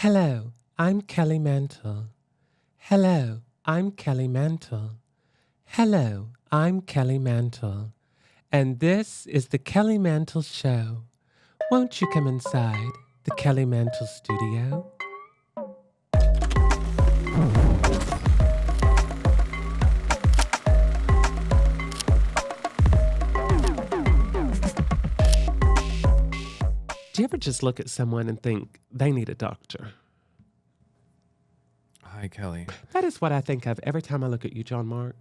Hello, I'm Kelly Mantle. Hello, I'm Kelly Mantle. Hello, I'm Kelly Mantle. And this is the Kelly Mantle Show. Won't you come inside the Kelly Mantle Studio? Do you ever just look at someone and think they need a doctor? Hi, Kelly. That is what I think of every time I look at you, John Mark.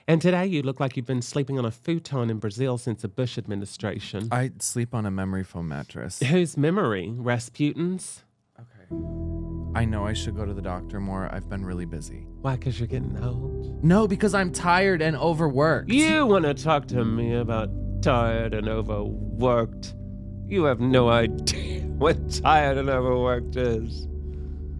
And today you look like you've been sleeping on a futon in Brazil since the Bush administration. I sleep on a memory foam mattress. Whose memory? Rasputin's? Okay. I know I should go to the doctor more. I've been really busy. Why, because you're getting old? No, because I'm tired and overworked. You want to talk to me about tired and overworked? You have no idea what tired and overworked is.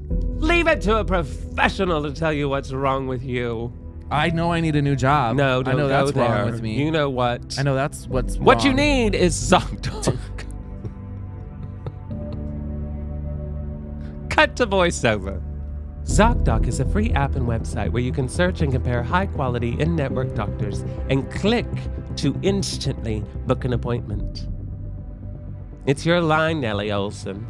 Leave it to a professional to tell you what's wrong with you. I know I need a new job. No, don't I know go that's there. wrong with me. You know what? I know that's what's wrong. What you need is ZocDoc. Cut to voiceover. ZocDoc is a free app and website where you can search and compare high-quality in-network doctors and click to instantly book an appointment. It's your line, Nellie Olson.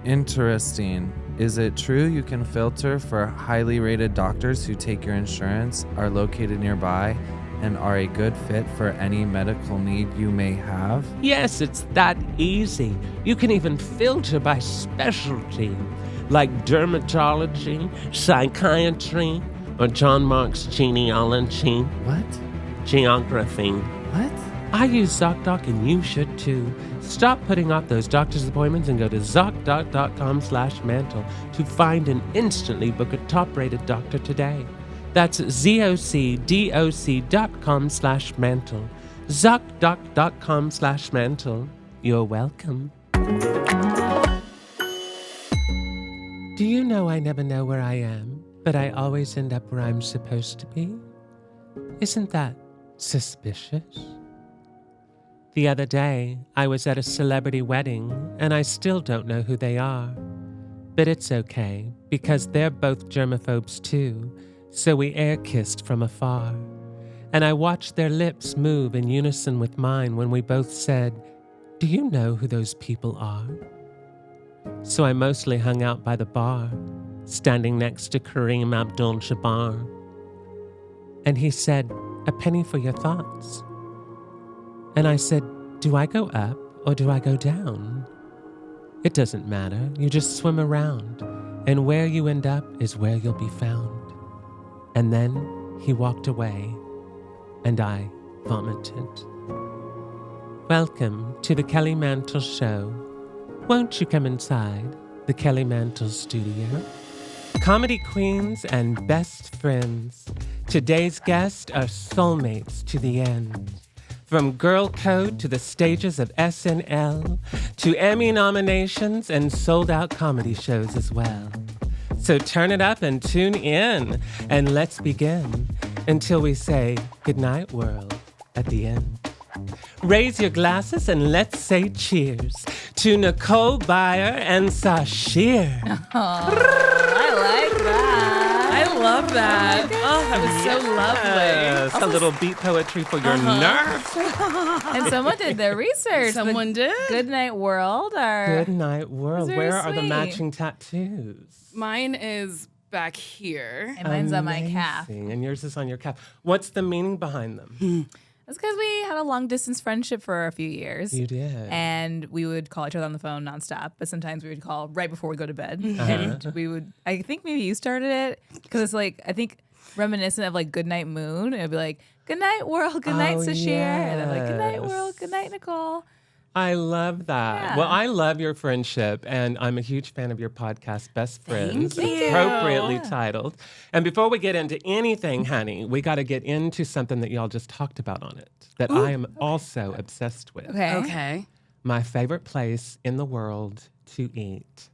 Interesting. Is it true you can filter for highly rated doctors who take your insurance, are located nearby, and are a good fit for any medical need you may have? Yes, it's that easy. You can even filter by specialty, like dermatology, psychiatry, or John Mark's genealogy. What? Geography. What? I use ZocDoc and you should too. Stop putting off those doctor's appointments and go to ZocDoc.com/mantle to find and instantly book a top-rated doctor today. That's ZocDoc.com/mantle. ZocDoc.com/mantle. You're welcome. Do you know I never know where I am, but I always end up where I'm supposed to be? Isn't that suspicious? The other day, I was at a celebrity wedding, and I still don't know who they are. But it's okay, because they're both germaphobes too, so we air-kissed from afar. And I watched their lips move in unison with mine when we both said, "Do you know who those people are?" So I mostly hung out by the bar, standing next to Kareem Abdul-Jabbar. And he said, "A penny for your thoughts." And I said, "Do I go up or do I go down?" "It doesn't matter. You just swim around. And where you end up is where you'll be found." And then he walked away, and I vomited. Welcome to the Kelly Mantle Show. Won't you come inside the Kelly Mantle Studio? Comedy queens and best friends. Today's guests are soulmates to the end. From Girl Code to the stages of SNL, to Emmy nominations and sold-out comedy shows as well. So turn it up and tune in, and let's begin until we say goodnight, world, at the end. Raise your glasses and let's say cheers to Nicole Byer and Sasheer. Oh, I like that. I love that. Oh, that was so lovely. Yes, a little beat poetry for your nerves. And someone did their research. Someone did. Good night, world. Or Good night, world. Very Where are the sweet. matching tattoos? Mine is back here. and mine's on my calf. Amazing. And yours is on your calf. What's the meaning behind them? It's because we had a long distance friendship for a few years. You did. And we would call each other on the phone nonstop, but sometimes we would call right before we go to bed. And we would, I think maybe you started it, because it's like, I think reminiscent of like Good Night Moon. It would be like, good night, world, good night, Sasheer. And then like, good night, yes. world, good night, Nicole. I love that. Yeah. Well, I love your friendship, and I'm a huge fan of your podcast, Best Friends, Thank you. appropriately titled. And before we get into anything, honey, we got to get into something that y'all just talked about on it that I am also obsessed with. Okay. My favorite place in the world to eat,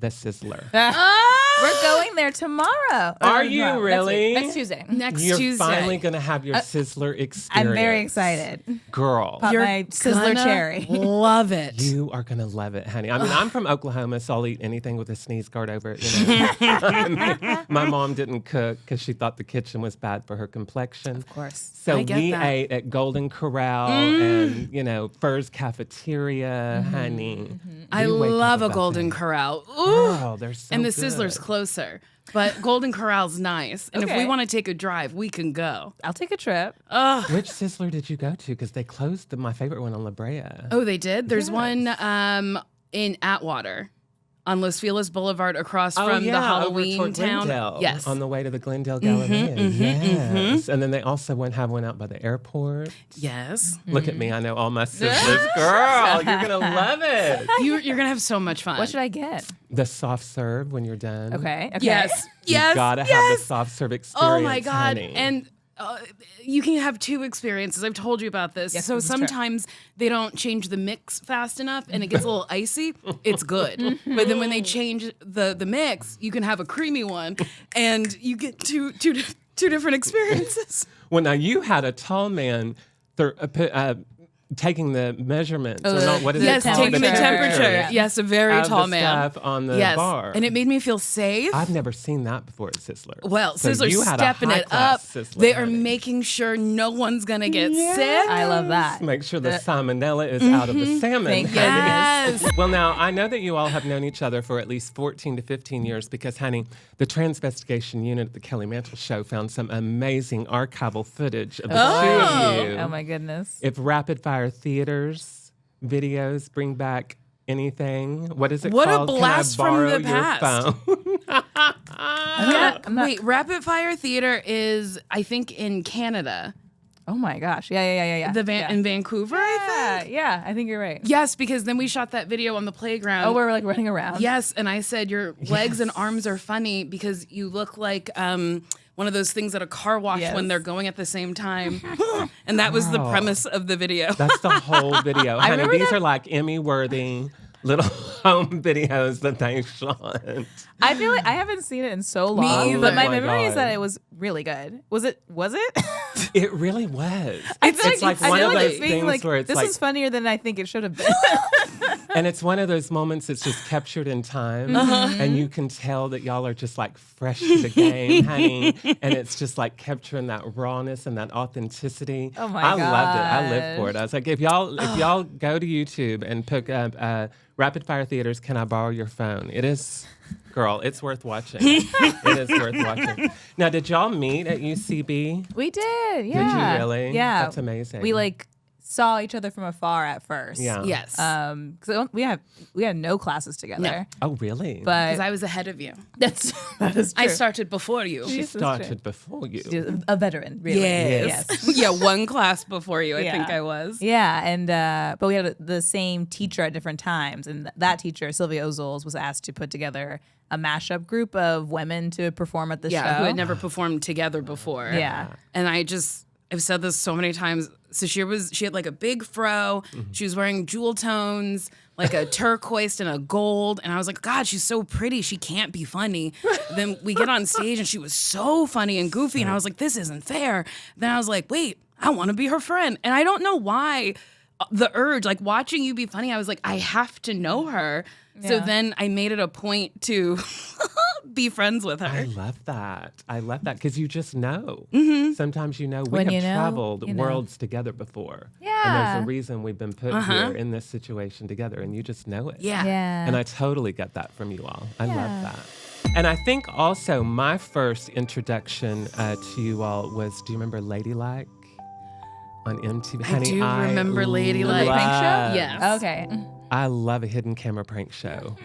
the Sizzler. Ah! We're going there tomorrow. Are you really? Next Tuesday. Next You're Tuesday. finally going to have your Sizzler experience. I'm very excited. Girl. Pop my Sizzler cherry. Love it. You are going to love it, honey. I mean, I'm from Oklahoma, so I'll eat anything with a sneeze guard over it. You know? I mean, my mom didn't cook because she thought the kitchen was bad for her complexion. Of course. So I get we that. ate at Golden Corral and, Fur's Cafeteria, honey. I You wake up love a about Golden that. Corral. Ooh. Girl, they're so And the good. Sizzler's closer. But Golden Corral's nice. And if we Okay. want to take a drive, we can go. I'll take a trip. Which Sizzler did you go to? Because they closed my favorite one on La Brea. Oh, they did? There's Yes. one in Atwater on Los Feliz Boulevard across from the over Halloween toward town. Glendale, Yes. on the way to the Glendale Galleria. Yes. And then they also have one out by the airport. Yes. Look at me, I know all my Sizzlers. Girl, you're going to love it. You're going to have so much fun. What should I get? The soft serve when you're done. Okay. Yes. You Yes. gotta yes. have the soft serve experience. Oh my God. honey. And you can have two experiences. I've told you about this. Yes, So this is true. sometimes they don't change the mix fast enough and it gets a little icy. It's good. But then when they change the mix, you can have a creamy one and you get two different experiences. Well, now you had a tall man taking the measurements. Or not, what is it Yes, called? taking the temperature. Yeah. Yes, a very of tall the man. stuff on the Yes. bar. And it made me feel safe. I've never seen that before at Sizzler. Well, So Sizzler's you had a stepping it high-class up. Sizzler, They are honey. making sure no one's going to get sick. I love that. Make sure the salmonella is out of the salmon. Thank honey. Yes. Well, now, I know that you all have known each other for at least 14 to 15 years because, honey, the Transvestigation Unit at the Kelly Mantle Show found some amazing archival footage of the two of you. Oh my goodness. If rapid fire theaters videos bring back anything, what is it What a called? blast Can I from borrow the your past. phone? Yeah. Wait, Rapid Fire Theater is, I think, in Canada. Oh my gosh. Yeah. In Vancouver, I think. Yeah, I think you're right. Yes, because then we shot that video on the playground. Oh, we're like running around. Yes, and I said your legs and arms are funny because you look like one of those things at a car wash Yes. when they're going at the same time. And that was the premise of the video. That's the whole video. Honey, remember these that- are like Emmy-worthy little home videos that they shot. I feel like I haven't seen it in so long. either. But my Oh my memory is God. that it was really good. Was it? It really was. I feel It's like I one feel of like those it's being things like, where it's this like, is funnier than I think it should have been. and it's one of those moments that's just captured in time, and you can tell that y'all are just like fresh to the game, honey, and it's just like capturing that rawness and that authenticity. Oh my I loved it. I lived gosh. for it. I was like, if y'all go to YouTube and pick up Rapid Fire Theaters, Can I Borrow Your Phone? It is. Girl, it's worth watching. It is worth watching. Now, did y'all meet at UCB? We did. Yeah. Did you really? Yeah. That's amazing. We like saw each other from afar at first. Yeah. Yes. Because we had no classes together. Oh, really? But Because I was ahead of you. that is true. I started before you. She This is true. started before you. She's a veteran, really. Yes. Yeah, one class before you, I Yeah. think I was. Yeah, and but we had the same teacher at different times, and that teacher, Sylvia Ozols, was asked to put together a mashup group of women to perform at the show. Yeah, who had never performed together before. Yeah. And I've said this so many times. So she had like a big fro. She was wearing jewel tones, like a turquoise and a gold. And I was like, God, she's so pretty. She can't be funny. Then we get on stage and she was so funny and goofy. And I was like, this isn't fair. Then I was like, wait, I want to be her friend. And I don't know why the urge, like watching you be funny, I was like, I have to know her. So Yeah. then I made it a point to be friends with I her. love that. I love that because you just know. Sometimes we When have you know, traveled you know. worlds together before. And Yeah. there's a reason we've been put here in this situation together, and you just know it. Yeah. Yeah. And I totally get that from you all. I love Yeah. that. And I think also my first introduction to you all was, do you remember Ladylike on MTV? I do remember Ladylike. The prank show? love- Yes. Okay. I love a hidden camera prank show.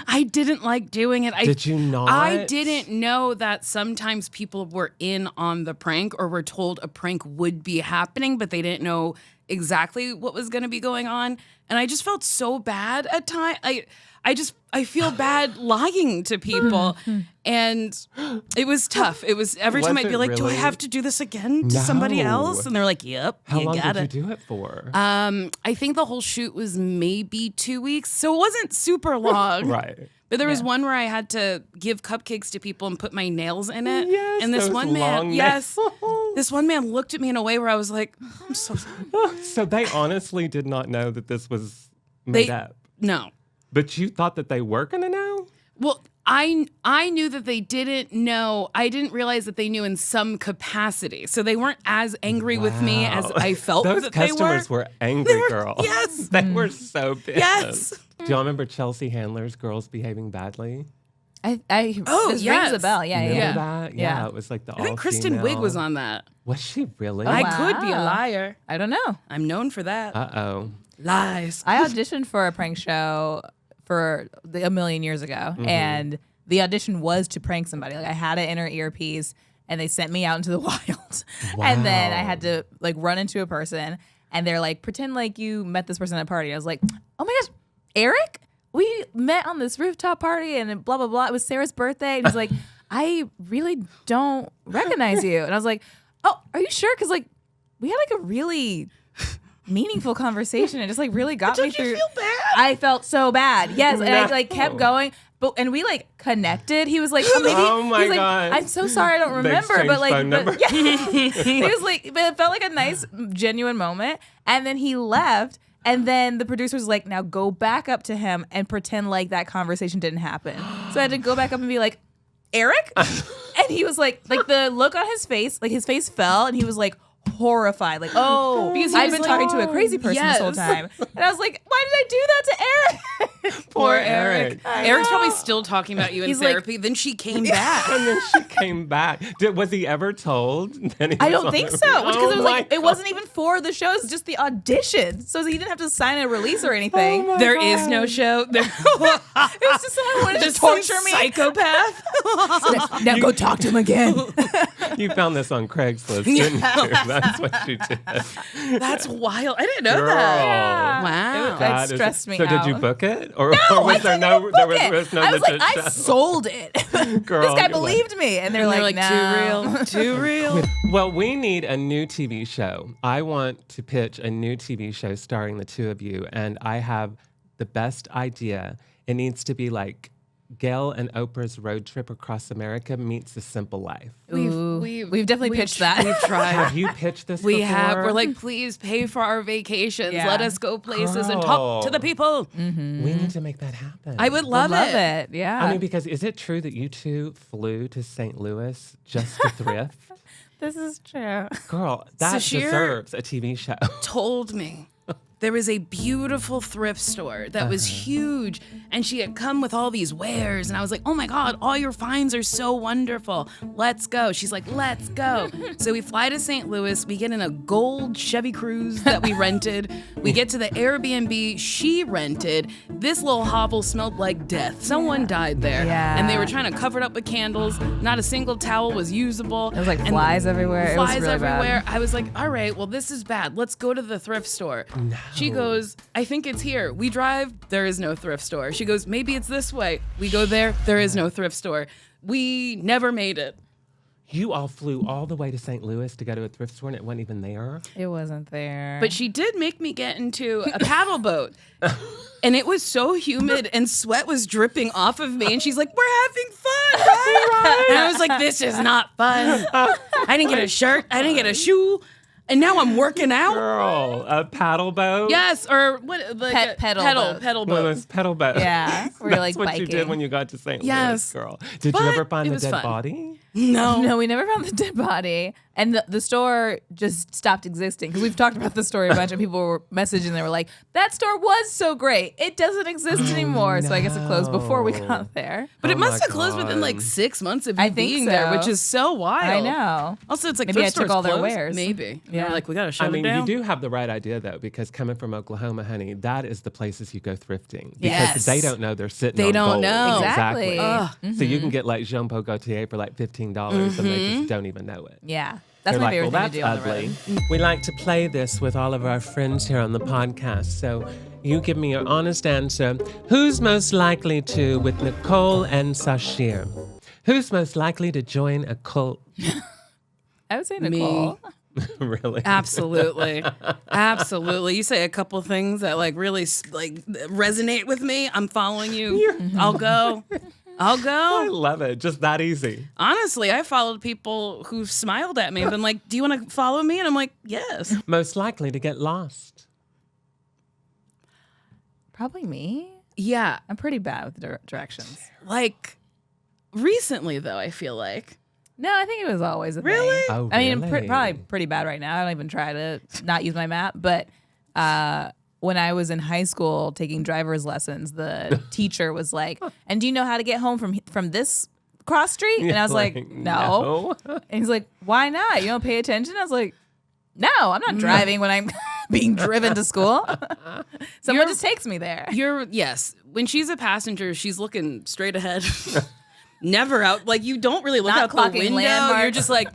I didn't like doing it. Did you not? I didn't know that sometimes people were in on the prank or were told a prank would be happening, but they didn't know exactly what was going to be going on. And I just felt so bad at times. I feel bad lying to people. And it was tough. It was every time Was I'd be it like, do I really? have to do this again to somebody No. else? And they're like, yep, How you long got did it. you do it for? I think the whole shoot was maybe 2 weeks. So it wasn't super long. Right. But there was one where I had to give cupcakes to people and put my nails in it. Yes, and this those one man, long yes, nails. this one man looked at me in a way where I was like, I'm so sorry. So they honestly did not know that this was made up. No. But you thought that they were going to know? Well, I knew that they didn't know. I didn't realize that they knew in some capacity. So they weren't as angry with me as I felt Those that they were. customers were angry, girl. Yes. They were so pissed. Yes. Do y'all remember Chelsea Handler's Girls Behaving Badly? This yes. rings a bell. Yeah, Remember yeah. that? Yeah, it was like the I think Kristen Wiig was on that. Was she really? I wow. could be a liar. I don't know. I'm known for that. Uh-oh. Lies. I auditioned for a prank show for a million years ago, and the audition was to prank somebody. Like I had an inner earpiece, and they sent me out into the wild, and then I had to like run into a person, and they're like, pretend like you met this person at a party. I was like, oh my gosh, Eric, we met on this rooftop party, and blah blah blah. It was Sarah's birthday, and he's like, I really don't recognize you, and I was like, oh, are you sure? Because like we had like a really meaningful conversation. It just like really got me through. You feel bad? I felt so bad. Yes, and I like kept going. And we like connected. He was like, oh, maybe. Oh my he was like, God. I'm so sorry, I don't They remember. exchanged But like, phone numbers. yeah. He was like, but it felt like a nice, genuine moment. And then he left. And then the producer was like, now go back up to him and pretend like that conversation didn't happen. So I had to go back up and be like, Eric? And he was like the look on his face, like his face fell, and he was like horrified, like, oh, because I've been talking to a crazy person this whole time. And I was like, why did I do that to Eric? Poor Eric. Eric's probably still talking about you in He's like- therapy. Then she came back. And then she came back. Was he ever told? That he I was don't on think the- so. Because it was my like it God. wasn't even for the show. It was just the audition. So he didn't have to sign a release or anything. my There is no show. There, It was just someone who wanted to just some torture me. psychopath. Now go talk to him again. You found this on Craigslist, didn't you? That's what you did. That's wild. I didn't know Girl. that. Wow. That That is- stressed me So out. did you book it? Or No, was I there didn't no even there book was it. no I was like, legit I show? sold it. Girl, This guy you're believed me. And they're And like, they're like, no. too real. Well, we need a new TV show. I want to pitch a new TV show starring the two of you, and I have the best idea. It needs to be like Gail and Oprah's road trip across America meets A Simple Life. We've definitely pitched that. We've tried. Have you pitched this We before? have. We're like, please pay for our vacations. Yeah. Let us go places and talk to the people. We need to make that happen. I would love, Love it. it. Yeah. I mean, because is it true that you two flew to St. Louis just to thrift? this is true. Girl, that Sasheer deserves a TV show. Told me there was a beautiful thrift store that was huge, and she had come with all these wares, and I was like, oh my God, all your finds are so wonderful. Let's go. She's like, let's go. So we fly to St. Louis. We get in a gold Chevy Cruze that we rented. We get to the Airbnb she rented. This little hovel smelled like death. Someone died there. Yeah. And they were trying to cover it up with candles. Not a single towel was usable. There was like And flies everywhere. It was Flies really everywhere. bad. I was like, all right, well, this is bad. Let's go to the thrift store. She goes, I think it's here. We drive, there is no thrift store. She goes, maybe it's this way. We go there is no thrift store. We never made it. You all flew all the way to St. Louis to go to a thrift store and it wasn't even there? It wasn't there. But she did make me get into a paddle boat. And it was so humid and sweat was dripping off of me. And she's like, we're having fun, right? And I was like, this is not fun. I didn't get a shirt. I didn't get a shoe. And now I'm working out. Girl, a paddle boat? Yes, or what? Like Pedal boat. pedal One of boat. those pedal boats. Yeah, where you're, like, That's what you did biking. when you got to St. Yes. Louis, girl. Did But you ever find it the was dead fun. body? No, we never found the dead body. And the store just stopped existing. Because we've talked about the story a bunch of people were messaging. They were like, that store was so great. It doesn't exist anymore. So I guess it closed before we got there. But it Oh must my have closed within like God. 6 months of you I think being there, so. which is so wild. I know. Also, it's like Maybe thrift I took stores all their closed. wares. Maybe. Yeah. They're like, we got to shut I mean, it down. you do have the right idea, though, because coming from Oklahoma, honey, that is the places you go thrifting. Because Yes. they don't know they're sitting They on don't gold. know. Exactly. Ugh. So you can get like Jean Paul Gaultier for like $15 and they just don't even know it. Yeah. That's They're my like, favorite well, thing that's to do on the ugly. road. We like to play this with all of our friends here on the podcast. So you give me your honest answer. Who's most likely to with Nicole and Sasheer? Who's most likely to join a cult? I would say Nicole. Really? Absolutely. Absolutely. You say a couple things that like really like resonate with me. I'm following you. I'll go. I love it. Just that easy. Honestly, I followed people who smiled at me and been like, do you want to follow me? And I'm like, yes. Most likely to get lost. Probably me. Yeah. I'm pretty bad with directions. Like recently, though, I feel like. No, I think it was always a Really? thing. Oh, I mean, really? probably pretty bad right now. I don't even try to not use my map. But when I was in high school taking driver's lessons, the teacher was like, "And do you know how to get home from this cross street?" And I was like, "No." And he's like, "Why not? You don't pay attention?" I was like, "No, I'm not driving when I'm being driven to school. Someone just takes me there." Yes. When she's a passenger, she's looking straight ahead. Never out. Like, you don't really look Not out the clocking window. landmarks. You're just like...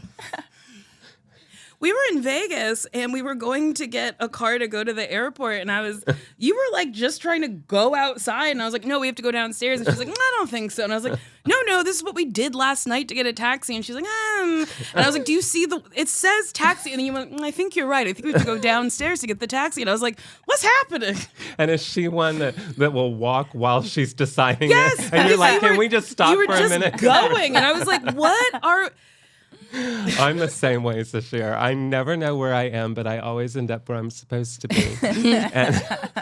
We were in Vegas and we were going to get a car to go to the airport, and you were like just trying to go outside, and I was like, no, we have to go downstairs. And she's like, I don't think so. And I was like, no, this is what we did last night to get a taxi. And she's like, And I was like, do you see it says taxi? And then you went, I think you're right. I think we have to go downstairs to get the taxi. And I was like, what's happening? And is she one that will walk while she's deciding Yes. it? And you're like, can we just stop you were for a just minute? going. And I was like, what are... I'm the same way, Sasheer. I never know where I am, but I always end up where I'm supposed to be. And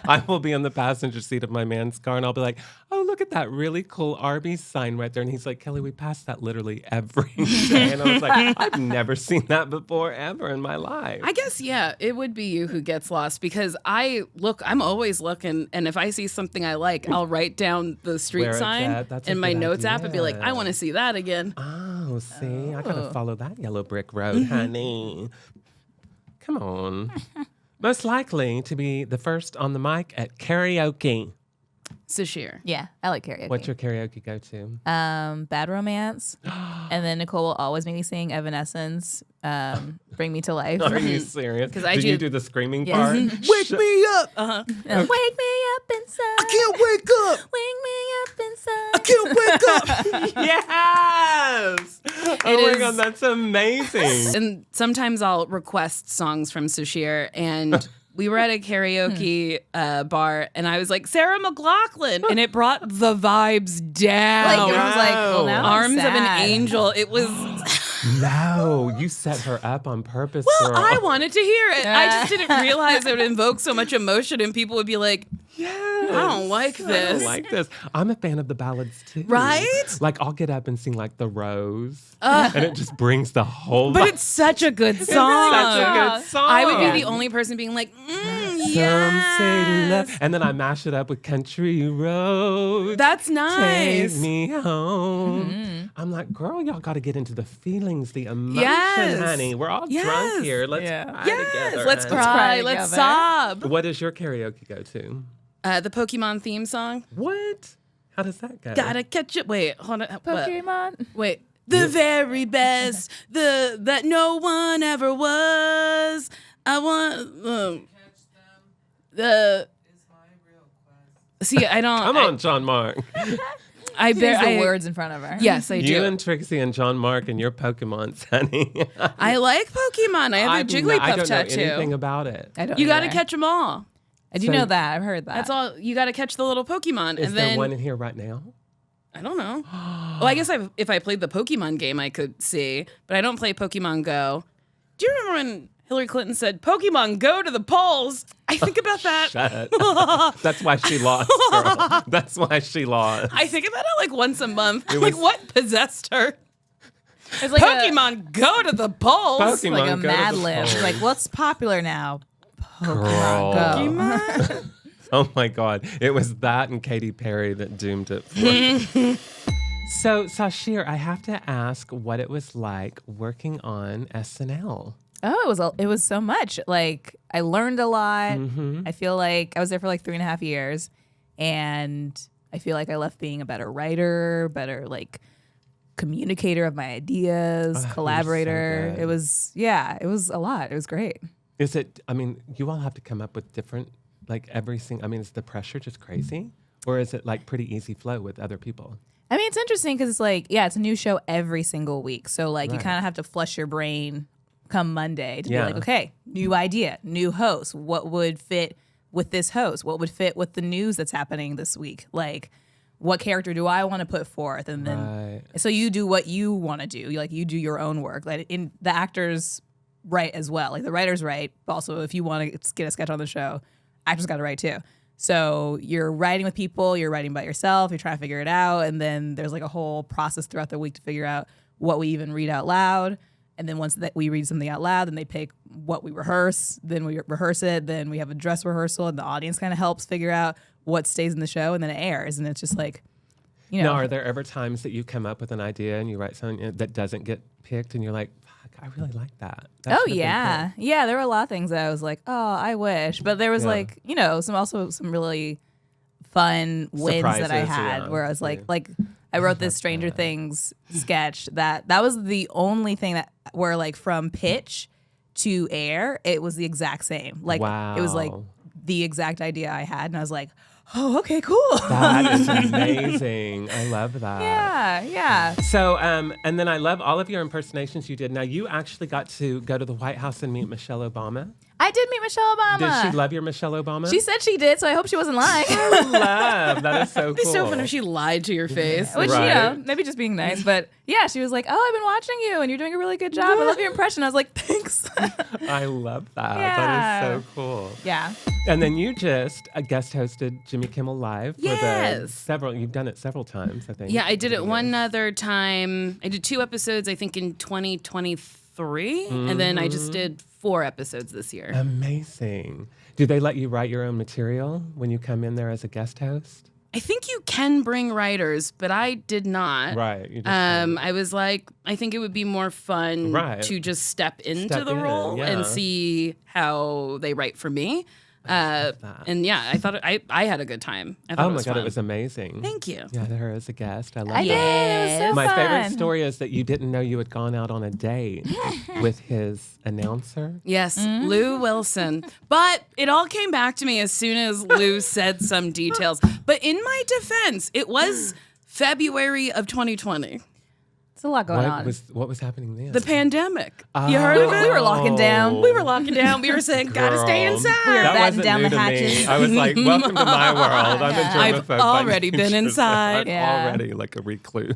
I will be in the passenger seat of my man's car, and I'll be like, oh, look at that really cool Arby's sign right there. And he's like, Kelly, we pass that literally every day. And I was like, I've never seen that before ever in my life. I guess, yeah, it would be you who gets lost, because I'm always looking, and if I see something I like, I'll write down the street Where it's sign at. That's a in my good notes app and be like, idea. I want to see that again. Oh, see, I gotta follow that yellow brick road, honey. Come on. Most likely to be the first on the mic at karaoke. Sasheer. Yeah, I like karaoke. What's your karaoke go-to? Bad Romance, and then Nicole will always make me sing Evanescence, Bring Me to Life. Are you serious? 'Cause I Did do- you do the screaming Yes. part? Wake me up. Uh-huh. Wake me up inside. I can't wake up. Wake me up inside. I can't wake up. Yes! Oh my is- God, that's amazing. And sometimes I'll request songs from Sasheer, and we were at a karaoke bar, and I was like, Sarah McLachlan, and it brought the vibes down. Like, it was like, well, now I'm Arms of an sad. Angel. It was... No, you set her up on purpose, Well, girl. I wanted to hear it. I just didn't realize it would invoke so much emotion, and people would be like, Yes. I don't like I this. don't like this. I'm a fan of the ballads too. Right? Like I'll get up and sing like The Rose, and it just brings the whole But vibe. it's such a good song. Such a good song. I would be the only person being like, Some say yes. love, and then I mash it up with Country Road. That's Take nice. me home. I'm like, girl, y'all got to get into the feelings, the emotion, Yes. honey. We're all Yes. drunk here. Let's Yeah. cry Yes, together. let's honey. cry, cry let's together. sob. What is your karaoke go-to? The Pokémon theme song. What? How does that go? Gotta catch it. Wait, hold on. What? Pokemon. Wait. The very best, that no one ever was. I want the. See, I don't. Come on, John Mark. I There's bear the I, words in front of her. Yes, I You do. and Trixie and John Mark and your Pokemons, honey. I like Pokemon. I have a I Jigglypuff don't tattoo. know anything about it. I don't. You got to either. catch them all. I do So- know that. I've heard that. That's all. You got to catch the little Pokemon, Is and there then one in here right now? I don't know. Well, I guess if I played the Pokemon game, I could see, but I don't play Pokemon Go. Do you remember when Hillary Clinton said, "Pokemon Go to the polls"? I think about that. Shut up. That's why she lost, girl. That's why she lost. I think about it like once a month. It Like, was- what possessed her? It's like Pokemon Go to the polls. Pokemon like a go to Mad the Lib. polls. It's like, what's popular now? Girl. Pokemon Go. Oh my God. It was that and Katy Perry that doomed it for you. So, Sasheer, I have to ask what it was like working on SNL. Oh, it was so much. Like, I learned a lot. Mm-hmm. I feel like I was there for like 3.5 years, and I feel like I left being a better writer, better like communicator of my ideas, you're so collaborator. good. It was a lot. It was great. Is it, I mean, you all have to come up with different, like everything. I mean, is the pressure just crazy? Or is it like pretty easy flow with other people? I mean, it's interesting because it's like, yeah, it's a new show every single week. So like you Right. kind of have to flush your brain come Monday to be like, okay, new idea, new host. What would fit with this host? What would fit with the news that's happening this week? Like, what character do I want to put forth? And then, so you do what you want to do. You do your own work. Like, in the actors write as well. Like, the writers write, but also if you want to get a sketch on the show, actors got to write too. So you're writing with people, you're writing by yourself, you're trying to figure it out. And then there's like a whole process throughout the week to figure out what we even read out loud. And then once that we read something out loud, then they pick what we rehearse. Then we rehearse it. Then we have a dress rehearsal, and the audience kind of helps figure out what stays in the show, and then it airs. And it's just like, Now, are there ever times that you come up with an idea and you write something that doesn't get picked, and you're like, fuck, I really like that. Oh yeah, yeah. There were a lot of things that I was like, oh, I wish. But there was like, some really fun wins that I had where I was like I wrote this Stranger Things sketch that was the only thing that where like from pitch to air, it was the exact same. Like it was like the exact idea I had, and I was like, oh, okay, cool. That is amazing. I love that. Yeah. So, and then I love all of your impersonations you did. Now, you actually got to go to the White House and meet Michelle Obama. I did meet Michelle Obama. Did she love your Michelle Obama? She said she did, so I hope she wasn't lying. I love that. Is so cool. It'd be so fun if she lied to your face. Which, maybe just being nice. But yeah, she was like, oh, I've been watching you and you're doing a really good job. I love your impression. I was like, thanks. I love that. Yeah. That is so cool. Yeah. And then you just guest hosted Jimmy Kimmel Live Yes. you've done it several times, I think. Yeah, I did it one other time. I did 2 episodes, I think, in 2023. And then I just did 4 episodes this year. Amazing. Do they let you write your own material when you come in there as a guest host? I think you can bring writers, but I did not. Right. You just I was like, I think it would be more fun to just step into the role and see how they write for me. And yeah, I thought I had a good time. I thought it was God, fun. it was amazing. Thank you. Yeah, her as a guest. I love I that. did. It was so My fun. favorite story is that you didn't know you had gone out on a date with his announcer. Yes, Lou Wilson. But it all came back to me as soon as Lou said some details. But in my defense, it was February of 2020. It's a lot going on. What was happening then? The pandemic. You heard of it? We were locking down. We were locking down. We were saying, gotta stay inside. We were That batting wasn't down new the to hatches. me. I was like, welcome to my world. I'm a germaphobe. I've already been inside. I'm Yeah. already like a recluse.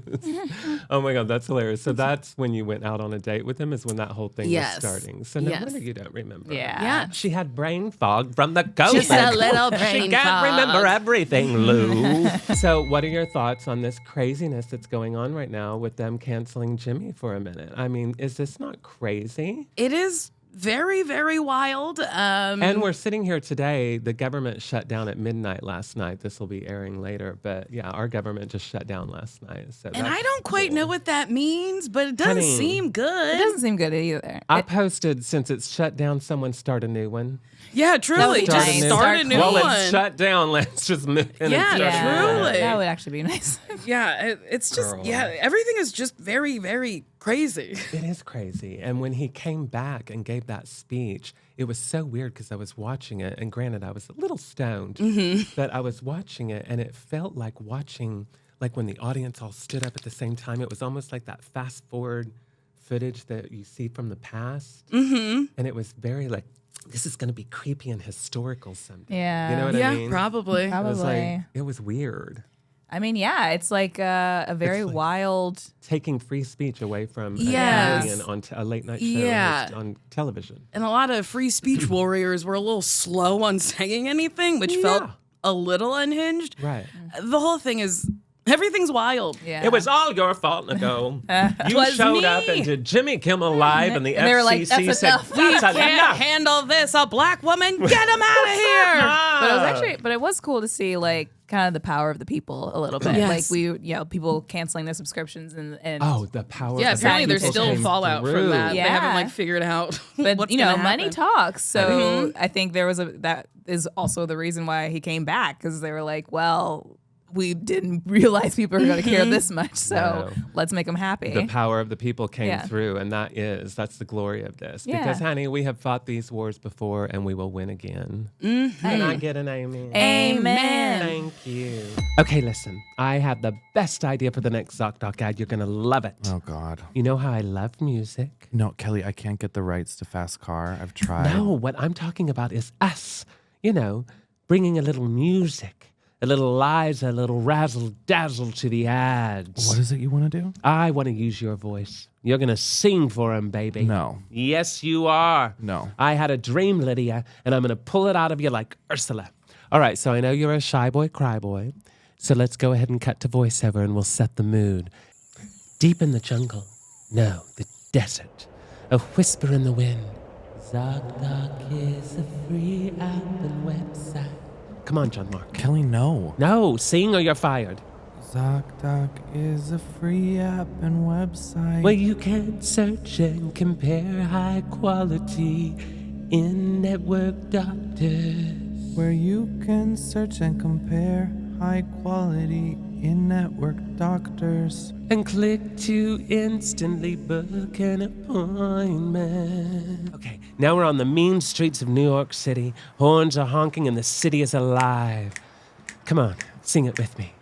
Oh my God, that's hilarious. So that's when you went out on a date with him, is when that whole thing was starting. So no wonder you don't remember. Yeah. She had brain fog from the COVID. Just a little She brain can't fog. remember everything, Lou. So what are your thoughts on this craziness that's going on right now with them canceling Jimmy for a minute? I mean, is this not crazy? It is very, very wild. And we're sitting here today. The government shut down at midnight last night. This will be airing later. But yeah, our government just shut down last night. So and that's I don't quite cool. know what that means, but it doesn't Honey, seem good. It doesn't seem good either. I posted, since it's shut down, someone start a new one. Yeah, truly. That would Just be nice. start a new Well, one. it's shut down. Let's just move in. Yeah, and start a new one. truly. That would actually be nice. Yeah, it's just, Girl. everything is just very, very crazy. It is crazy. And when he came back and gave that speech, it was so weird because I was watching it. And granted, I was a little stoned, but I was watching it and it felt like watching, like when the audience all stood up at the same time. It was almost like that fast forward footage that you see from the past. And it was very like, this is going to be creepy and historical someday. Yeah. You know what I mean? Probably. It was like, Probably. it was weird. I mean, yeah, it's like a very like- wild. Taking free speech away from Yes. a comedian on a late night show Yeah. on television. And a lot of free speech warriors were a little slow on saying anything, which felt a little unhinged. Right. The whole thing is, everything's wild. Yeah. It was all your fault, Nicole. You was showed me. up and did Jimmy Kimmel Live, and the And they were like, FCC "That's said, enough. "That's Can't enough." handle this. A black woman, get him out of here. But it was cool to see like kind of the power of the people a little bit. Yes. Like people canceling their subscriptions and Oh, the power. Yeah, of apparently the there's people still came fallout through. from that. Yeah. They haven't like figured out. but what's you know, gonna money happen. talks. So I think that is also the reason why he came back, because they were like, well, we didn't realize people were going to care this much. So No. let's make them happy. The power of the people came Yeah. through, and that's the glory of this. Yeah. Because, honey, we have fought these wars before, and we will win again. Can I get an amen? Amen. Thank you. Okay, listen. I have the best idea for the next ZocDoc ad. You're going to love it. Oh, God. You know how I love music? No, Kelly, I can't get the rights to Fast Car. I've tried. No, what I'm talking about is us, bringing a little music, a little Liza, a little razzle-dazzle to the ads. What is it you want to do? I want to use your voice. You're going to sing for him, baby. No. Yes, you are. No. I had a dream, Lydia, and I'm going to pull it out of you like Ursula. All right, so I know you're a shy boy, cry boy. So let's go ahead and cut to voiceover, and we'll set the mood. Deep in the jungle. No, the desert. A whisper in the wind. ZocDoc is a free app and website. Come on, John Mark. Kelly, no. No, sing or you're fired. ZocDoc is a free app and website. Where you can search and compare high quality in-network doctors. Where you can search and compare high quality in-network doctors. And click to instantly book an appointment. Okay, now we're on the mean streets of New York City. Horns are honking and the city is alive. Come on, sing it with me.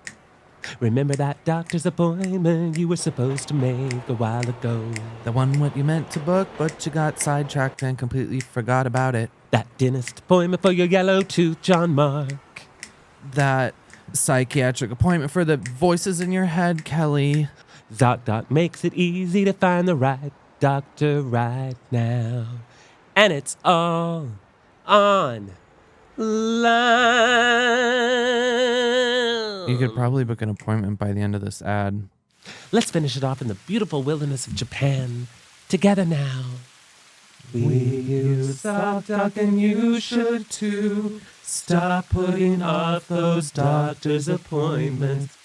Remember that doctor's appointment you were supposed to make a while ago. The one what you meant to book, but you got sidetracked and completely forgot about it. That dentist appointment for your yellow tooth, John Mark. That psychiatric appointment for the voices in your head, Kelly. ZocDoc makes it easy to find the right doctor right now. And it's all online. You could probably book an appointment by the end of this ad. Let's finish it off in the beautiful wilderness of Japan. Together now. We use ZocDoc and you should too. Stop putting off those doctor's appointments.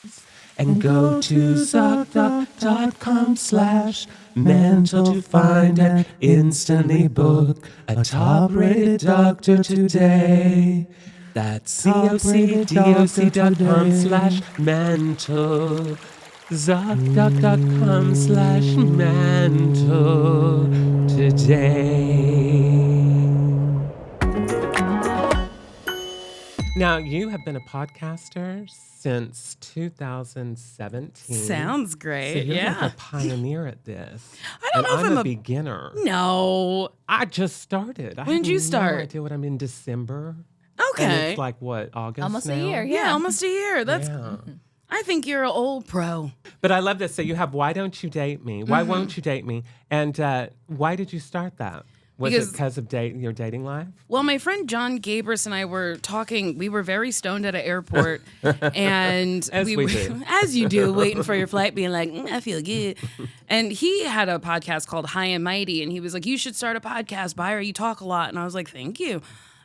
And go to ZocDoc.com/mental to find and instantly book a top-rated doctor today. That's ZocDoc.com/mental. ZocDoc.com/mental today. Now, you have been a podcaster since 2017. Sounds So great. you're Yeah. like a pioneer at this. I don't know if I'm a a beginner. No. I just started. When did you start? No idea what I'm in December. Okay. And it's like, what, August Almost now? a year. Yeah, Yeah. almost a year. That's. Yeah. I think you're an old pro. But I love this. So you have Why Don't You Date Me? Why Won't You Date Me? And why did you start that? Was it because of your dating life? Well, my friend John Gabris and I were talking. We were very stoned at an airport, and As we were, do. as you do, waiting for your flight, being like, I feel good. And he had a podcast called High and Mighty, and he was like, you should start a podcast, Byer. You talk a lot, and I was like, thank you.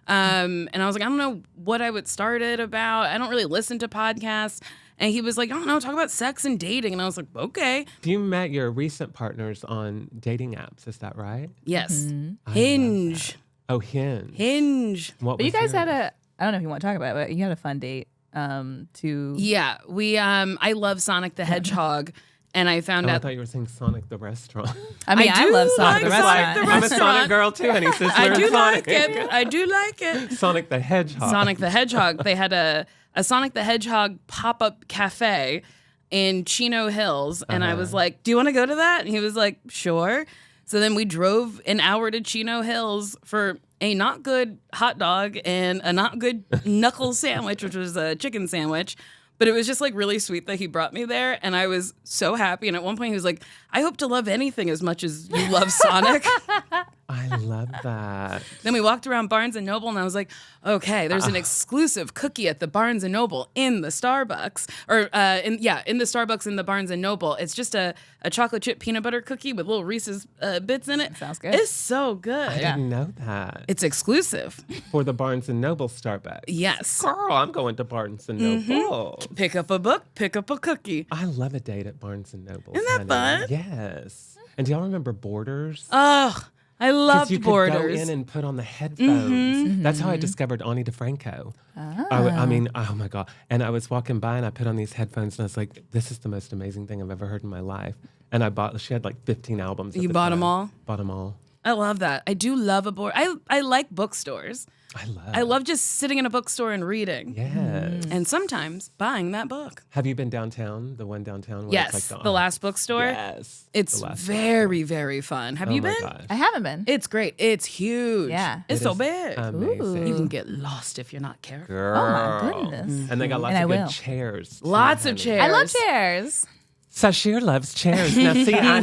And I was like, I don't know what I would start it about. I don't really listen to podcasts. And he was like, I don't know, talk about sex and dating. And I was like, okay. You met your recent partners on dating apps, is that right? Yes. Hinge. Oh, Hinge. Hinge. What But you was guys had yours? I don't know if you want to talk about it, but you had a fun date to. Yeah. I love Sonic the Hedgehog. And I found Oh, I out. thought you were saying Sonic the Restaurant. I mean, I do love Sonic the like Restaurant. Sonic the I'm a Restaurant. Sonic girl too, honey. Sizzler I and do Sonic. like it. I do like it. Sonic the Hedgehog. Sonic the Hedgehog. They had a Sonic the Hedgehog pop-up cafe in Chino Hills. And I was like, do you want to go to that? And he was like, sure. So then we drove an hour to Chino Hills for a not good hot dog and a not good knuckle sandwich, which was a chicken sandwich. But it was just like really sweet that he brought me there. And I was so happy. And at one point he was like, I hope to love anything as much as you love Sonic. I love that. Then we walked around Barnes and Noble, and I was like, okay, there's an exclusive cookie at the Barnes and Noble in the Starbucks, or in the Starbucks in the Barnes and Noble. It's just a chocolate chip peanut butter cookie with little Reese's bits in it. Sounds good. It's so good. I didn't know that. It's exclusive. For the Barnes & Noble Starbucks. Yes. Girl, I'm going to Barnes & Noble. Pick up a book, pick up a cookie. I love a date at Barnes & Noble. Isn't that fun? Yes. And do y'all remember Borders? Oh, I loved you could Borders. go in and put on the headphones. That's how I discovered Ani DeFranco. I mean, oh my God. And I was walking by and I put on these headphones and I was like, this is the most amazing thing I've ever heard in my life. And she had like 15 albums. You bought them all? Bought them all. I love that. I do love a board. I like bookstores. I love just sitting in a bookstore and reading. Yes. And sometimes buying that book. Have you been downtown? The one downtown? Where Yes, it's like the last bookstore. Yes. It's very, very fun. Have you been? Gosh. I haven't been. It's great. It's huge. Yeah. It's It so is big. Amazing. You can get lost if you're not careful. Girl. Oh my goodness. And they got lots And of I good will. chairs. too, Lots of honey. chairs. I love chairs. Sasheer loves chairs. Now, see, I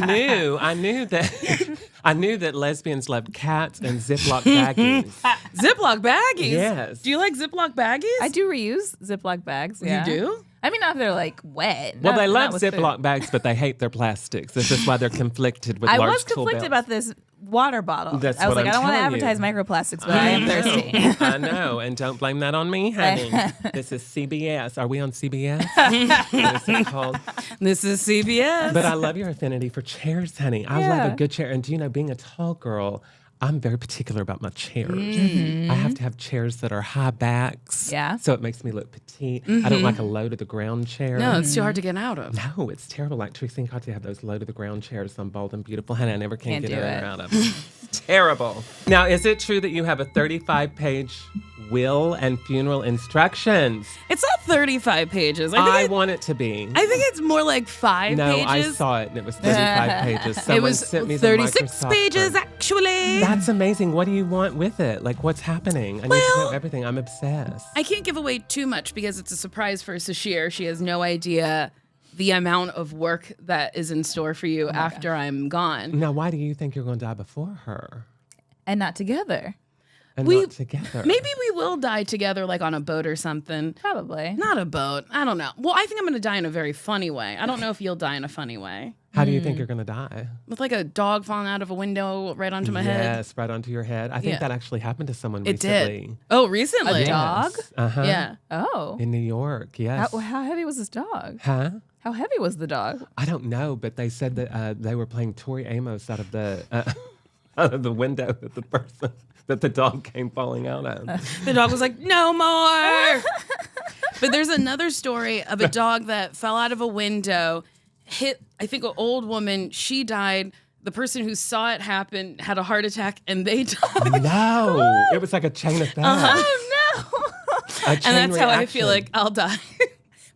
knew that lesbians loved cats and Ziploc baggies. Ziploc baggies. Yes. Do you like Ziploc baggies? I do reuse Ziploc bags. Yeah. You do? I mean, not if they're like wet. Well, Not- they not love with food. Ziploc bags, but they hate their plastics. This is why they're conflicted with I large was tool conflicted belts. about this water bottle. That's I was what like, I'm I don't want to telling you. advertise microplastics, but I am thirsty. I know, and don't blame that on me, honey. This is CBS. Are we on CBS? What is it called? This is CBS. But I love your affinity for chairs, honey. I love Yeah. a good chair. And do you know, being a tall girl, I'm very particular about my chairs. I have to have chairs that are high backs. Yeah. So it makes me look petite. I don't like a low to the ground chair. no, it's too hard to get out of. No, it's terrible. Like Tracy and Katya have those low to the ground chairs. I'm bold and beautiful. Honey, I never can Can't get do in it. or out of them. Terrible. Now, is it true that you have a 35-page will and funeral instructions? It's not 35 pages. I I think, want it to be. I think it's more like 5 No, I pages. saw it and it was 35 pages. Someone It was sent me the 36 Microsoft pages, version. actually. That's amazing. What do you want with it? Like, what's happening? I need to know Well, everything. I'm obsessed. I can't give away too much because it's a surprise for Sasheer. She has no idea the amount of work that is in store for you after I'm gone. Now, why do you think you're going to die before her? And not together. And We- not together. Maybe we will die together, like on a boat or something. Probably. Not a boat. I don't know. Well, I think I'm going to die in a very funny way. I don't know if you'll die in a funny way. How do you think you're going to die? With like a dog falling out of a window right onto my head. Yes, right onto your head. I think Yeah. that actually happened to someone It recently. did. Oh, recently? A dog? Uh-huh. Yeah. Oh. In New York, yes. How heavy was this dog? Huh? How heavy was the dog? I don't know, but they said that they were playing Tori Amos out of the out of the window that the dog came falling out of. The dog was like, no more. But there's another story of a dog that fell out of a window, hit, I think, an old woman. She died. The person who saw it happen had a heart attack and they died. No, it was like a chain effect. Oh, no. A And chain that's how I reaction. feel like I'll die.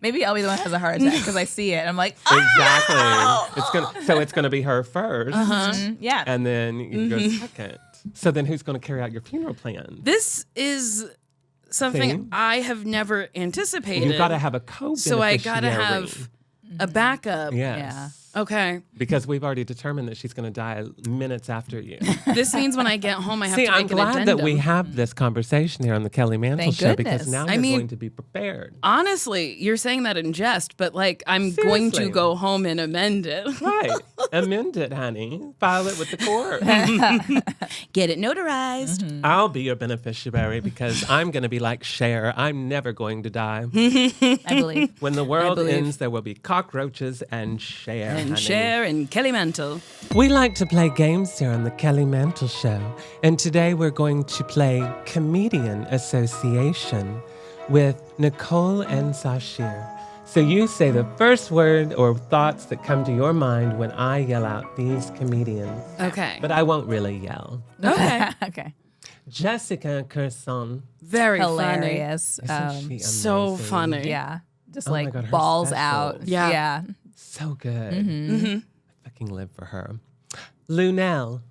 Maybe I'll be the one who has a heart attack because I see it. And I'm like, Exactly. It's gonna be her 1st, yeah. and then you go second. So then, who's gonna carry out your funeral plan? This is something See? I have never anticipated. You gotta have a co-beneficiary. So I gotta have a backup. Yes. Yeah. Okay. Because we've already determined that she's going to die minutes after you. This means when I get home, I have See, to make I'm an glad addendum. that we have this conversation here on the Kelly Mantle Thank Show because goodness. now I you're mean- going to be prepared. Honestly, you're saying that in jest, but like I'm going to Seriously. go home and amend it. Right. Amend it, honey. File it with the court. Get it notarized. I'll be your beneficiary because I'm going to be like Cher. I'm never going to die. I believe. When the world believe. ends, there will be cockroaches and Cher. And honey. Cher and Kelly Mantle. We like to play games here on the Kelly Mantle Show, and today we're going to play Comedian Association with Nicole and Sasheer. So you say the first word or thoughts that come to your mind when I yell out these comedians, Okay. but I won't really yell. Okay. Okay. Jessica Curson. Very Hilarious. Isn't she So amazing? funny. Yeah. Just Oh my like God, her balls special. out. Yeah. Yeah. So good. I fucking live for her. Lunel.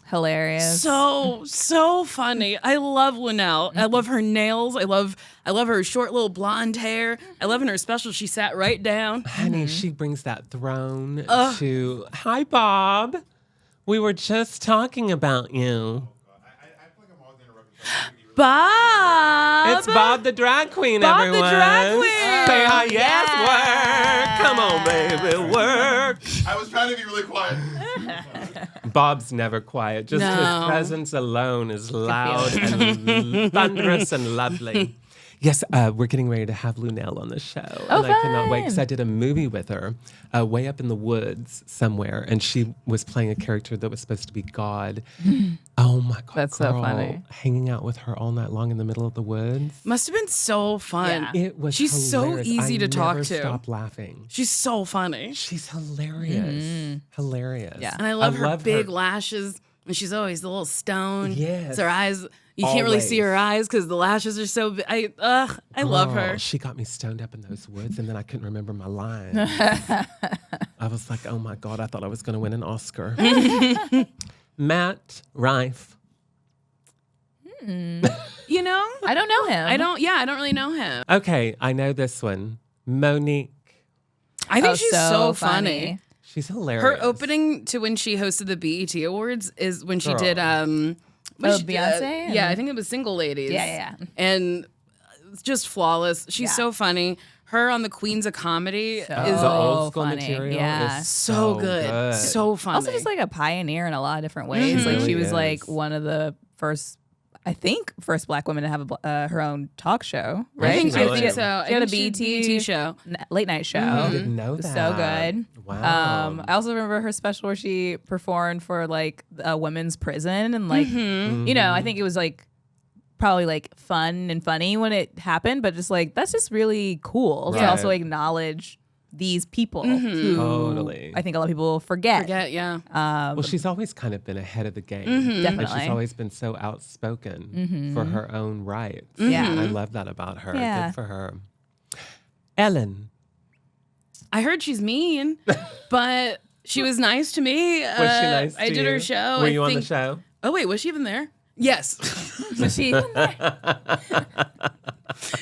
Hilarious. So funny. I love Linnell. I love her nails. I love her short little blonde hair. I love in her special she sat right down. Honey, she brings that throne to. Hi, Bob. We were just talking about you. Bob. It's Bob the drag queen, Bob the everyone. drag queen. Say hi, yes, work. Come on, baby, work. I was trying to be really quiet. Bob's never quiet. Just No. his presence alone is loud and thunderous and lovely. Yes, we're getting ready to have Lunel on the show. Oh, and I cannot wait fun. because I did a movie with her way up in the woods somewhere. And she was playing a character that was supposed to be God. Oh my God. That's so girl, funny. Hanging out with her all night long in the middle of the woods. Must have been so fun. Yeah. It was She's hilarious. so easy to talk to. Stop laughing. She's so funny. She's hilarious. Hilarious. Yeah. And I love her big lashes. And she's always a little stoned. Yes. So her eyes, you can't really see her eyes because the lashes are so big. I love her. Girl, she got me stoned up in those woods, and then I couldn't remember my lines. I was like, oh my God, I thought I was going to win an Oscar. Matt Rife. You know? I don't know him. I don't really know him. Okay, I know this one. Monique. I think she's so funny. She's hilarious. Her opening to when she hosted the BET Awards is when she did Beyonce? yeah, I think it was Single Ladies. Yeah. And it's just flawless. She's Yeah. so funny. Her on the Queens of Comedy is the old school funny. material Yeah. is so good. So funny. Also just like a pioneer in a lot of different ways. Like she Really was like is. one of the first Black women to have her own talk show, Was right? she She had- really? she had- So I she had a think she BET BET show. late night show. I didn't know It was that. so good. Wow. I also remember her special where she performed for like a women's prison and like you know, I think it was like probably like fun and funny when it happened, but just like that's just really cool to Right. also acknowledge these people who Totally. I think a lot of people forget. Yeah. Well, she's always kind of been ahead of the game. And Definitely. she's always been so outspoken for her own rights. Yeah. I love that about her. Yeah. Good for her. Ellen. I heard she's mean, but she was nice to me. Was she nice to I did you? her show. Were I you on the think- show? Oh wait, was she even there? Yes. Was she?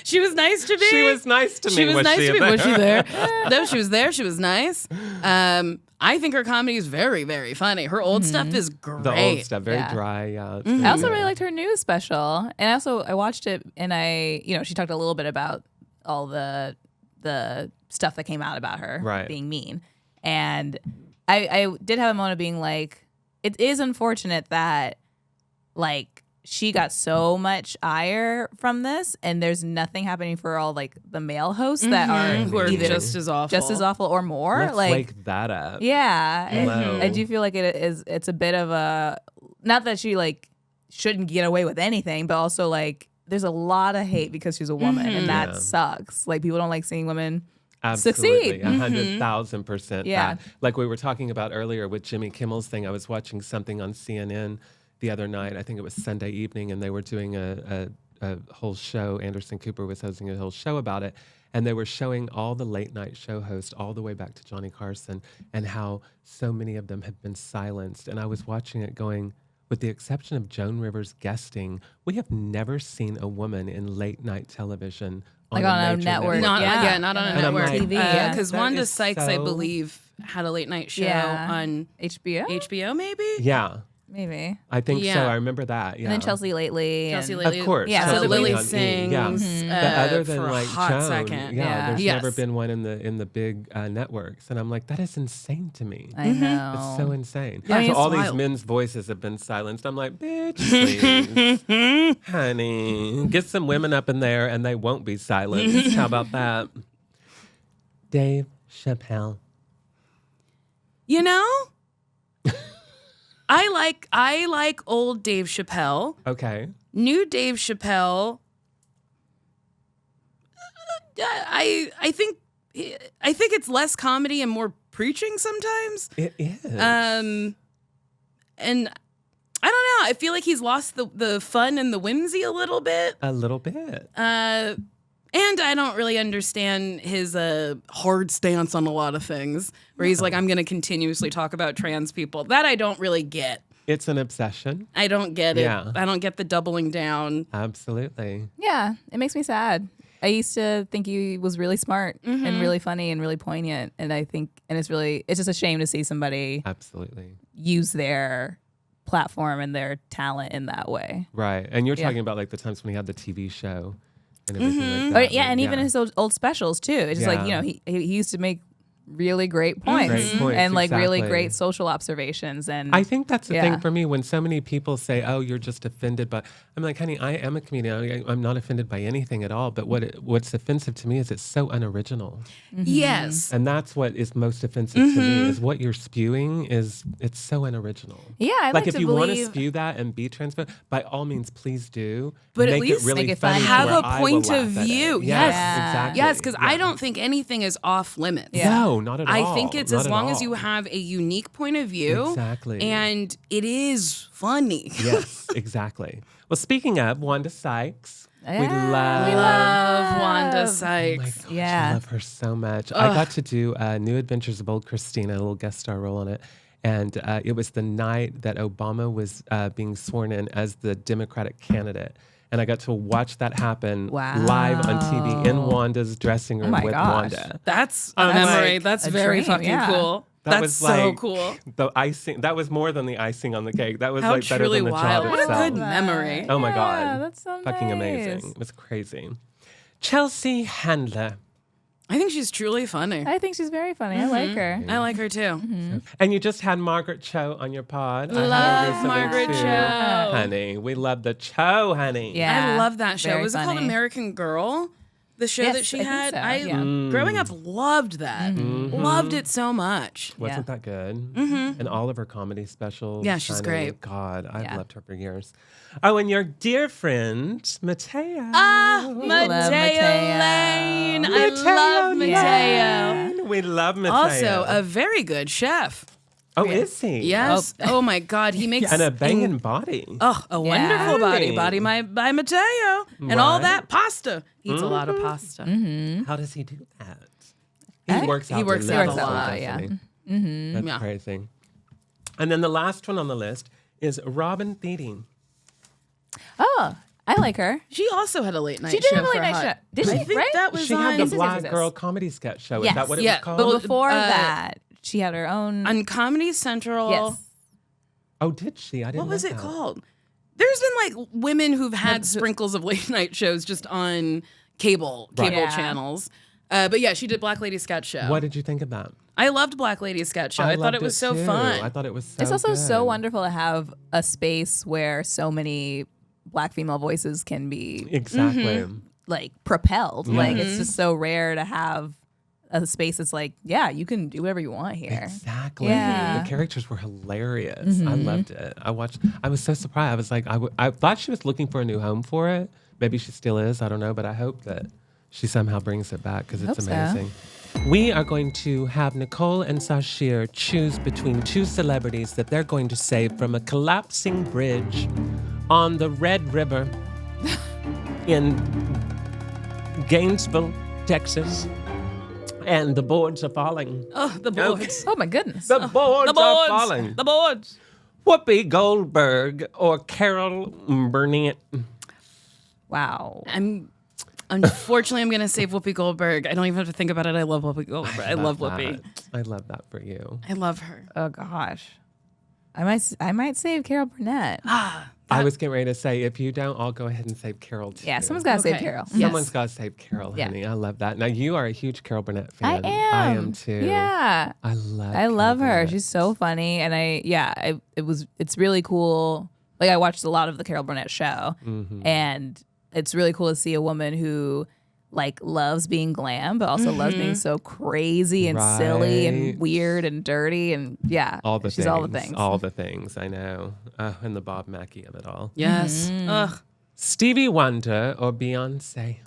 She was nice to me. She was nice to me. She was nice to me. there? Was she there? No, she was there. She was nice. I think her comedy is very, very funny. Her old stuff is great. The old stuff, very Yeah. dry. Yeah. it's I very also good. really liked her news special, and I watched it, and she talked a little bit about all the stuff that came out about her Right. being mean, and I did have a moment of being like, it is unfortunate that like she got so much ire from this, and there's nothing happening for all like the male hosts that are who are either just as awful. or more. Let's like wake that up. yeah, Hello. I do feel like it's a bit of a, not that she like shouldn't get away with anything, but also like there's a lot of hate because she's a woman, and that Yeah. sucks. Like people don't like seeing women Absolutely, succeed. 100,000%. Yeah. that. Like we were talking about earlier with Jimmy Kimmel's thing. I was watching something on CNN the other night. I think it was Sunday evening, and they were doing a whole show. Anderson Cooper was hosting a whole show about it. And they were showing all the late night show hosts all the way back to Johnny Carson and how so many of them had been silenced. And I was watching it going, with the exception of Joan Rivers guesting, we have never seen a woman in late night television Like on a major network. Not Yeah. not on a And I'm network. like, TV, yeah. Because that Wanda is Sykes, I so- believe, had a late night show Yeah. on HBO, HBO, maybe. Yeah, maybe, I think so. Yeah. I remember that. Yeah. and then Chelsea Lately. Chelsea and- Lately. Of course. Yeah, So Chelsea Lily on E! sings. Yeah. But other than for a like hot Joan, second. yeah, there's Yes. never been one in the big networks, and I'm like, that is insane to me. I know. It's so insane. Yeah, so it's all these wild. men's voices have been silenced. I'm like, bitch, please, honey, get some women up in there, and they won't be silenced. How about that? Dave Chappelle. You know, I like old Dave Chappelle. Okay. New Dave Chappelle. I think it's less comedy and more preaching sometimes. It is. And I don't know. I feel like he's lost the fun and the whimsy a little bit. A little bit. And I don't really understand his hard stance on a lot of things, where he's like, I'm going to continuously talk about trans people. That I don't really get. It's an obsession. I don't get it. Yeah. I don't get the doubling down. Absolutely. Yeah, it makes me sad. I used to think he was really smart and really funny and really poignant, and I think, and it's just a shame to see somebody Absolutely. use their platform and their talent in that way. Right. And you're Yeah. talking about like the times when he had the TV show and everything like Or, that. yeah, like, and even his old specials too. It's just like, Yeah. he used to make really great points, Great points, and like really exactly. great social observations. And I think that's the Yeah. thing for me when so many people say, "Oh, you're just offended," but I'm like, "Honey, I am a comedian. I'm not offended by anything at all." But what's offensive to me is it's so unoriginal, Yes. and that's what is most offensive to me is what you're spewing is it's so unoriginal. yeah, I Like like if to you want to believe. spew that and be transparent, by all means, please do. But at make least it really make it funny funny. to Have where a I will point of laugh at it. view. Yes, Yes. exactly. Yes, because I Yeah. don't think anything is off limits. No, not at all. I think it's Not as at long as all. you have a unique point of view. Exactly. And it is funny. Yes, exactly. Well, speaking of Wanda Sykes, we Yeah, love. we Love Wanda Oh my Sykes. gosh, Yeah. I love her so much. I got to do New Adventures of Old Christina, a little guest star role on it. And it was the night that Obama was being sworn in as the Democratic candidate. And I got to watch that happen live on TV in Wanda's dressing room my with gosh. Wanda. That's a I'm memory. like- That's A very dream, fucking yeah. cool. That That's was so like cool. the icing. That was more than the icing on the cake. That was How like better truly than the wild. job What a itself. good memory. Oh my Yeah, God. that's so Fucking nice. amazing. It was crazy. Chelsea Handler. I think she's truly funny. I think she's very funny. I like her. I like her too. And you just had Margaret Cho on your pod. I had her Love recently Margaret too. Cho. Honey, we love the Cho, honey. Yeah. I love that show. very Was it called funny. American Girl? The show Yes, that she I think had? so, I yeah. growing up loved that. Loved it so much. Wasn't that good? And all of her comedy specials. Yeah, she's honey, great. God, I've Yeah. loved her for years. Oh, and your dear friend, Mateo. Mateo Mateo. Lane. I love Mateo. Yeah. We love Mateo. Also, a very good chef. oh, is he? Yes. Oh, my God. He makes And a banging body. a wonderful body. Really? Body by Mateo. And all Right. that pasta. He eats a lot of pasta. How does he do that? He works out. He works the out a muscles, lot, doesn't yeah. he? That's Yeah. crazy. And then the last one on the list is Robin Thede. Oh, I like her. She also had a late night She did show have a for late night Hot. show. Did she? I think Right? that was She on, had the yes, Black yes. Girl Comedy Sketch Show. Is Yes. that what it Yeah, was called? But before Uh, that, she had her own. on Comedy Central. Yes. Oh, did she? I didn't What was know it that. called? There's been like women who've had sprinkles of late night shows just on cable Yeah. channels. But yeah, she did Black Lady Sketch Show. What did you think of that? I loved Black Lady Sketch Show. I thought loved it was so too. fun. I thought it was so It's also so good. wonderful to have a space where so many Black female voices can be Exactly. like propelled. Like it's just so rare to have a space that's like, yeah, you can do whatever you want here. Exactly. Yeah. The characters were hilarious. I loved it. I was so surprised. I was like, I thought she was looking for a new home for it. Maybe she still is. I don't know. But I hope that she somehow brings it back because it's Hope so. amazing. We are going to have Nicole and Sasheer choose between two celebrities that they're going to save from a collapsing bridge on the Red River in Gainesville, Texas. And the boards are falling. Oh, the boards. Oh my goodness. The boards The are boards. falling. The boards. Whoopi Goldberg or Carol Burnett. Wow. Unfortunately, I'm going to save Whoopi Goldberg. I don't even have to think about it. I love Whoopi Goldberg. I love Whoopi. I love that for you. I love her. Oh gosh. I might save Carol Burnett. I was getting ready to say, if you don't, I'll go ahead and save Carol too. Yeah, someone's got to save Okay. Carol. Yes. Someone's got to save Carol, Yeah. honey. I love that. Now, you are a huge Carol Burnett I fan. am. I am too. Yeah. I love I love Carol her. Burnett. She's so funny, and it's really cool. Like I watched a lot of the Carol Burnett show, Mm-hmm. and it's really cool to see a woman who like loves being glam, but also loves being so crazy and silly Right. and weird and dirty, and yeah, all the she's things. all the things. All the things, I know. And the Bob Mackie of it all. Yes. Ugh. Stevie Wonder or Beyonce?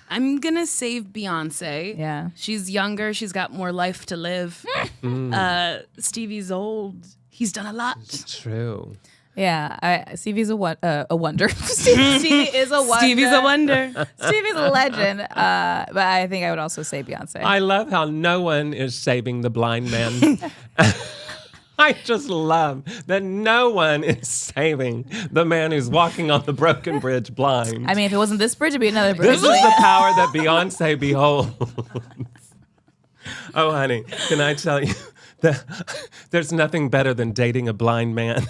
I'm going to save Beyonce. Yeah. She's younger. She's got more life to live. Stevie's old. He's done a lot. True. Yeah, Stevie's a wonder. Stevie is a wonder. Stevie's a wonder. Stevie's a legend. But I think I would also say Beyonce. I love how no one is saving the blind man. I just love that no one is saving the man who's walking on the broken bridge blind. I mean, if it wasn't this bridge, it'd be another bridge. This is the power that Beyonce beholds. Oh, honey, can I tell you that there's nothing better than dating a blind man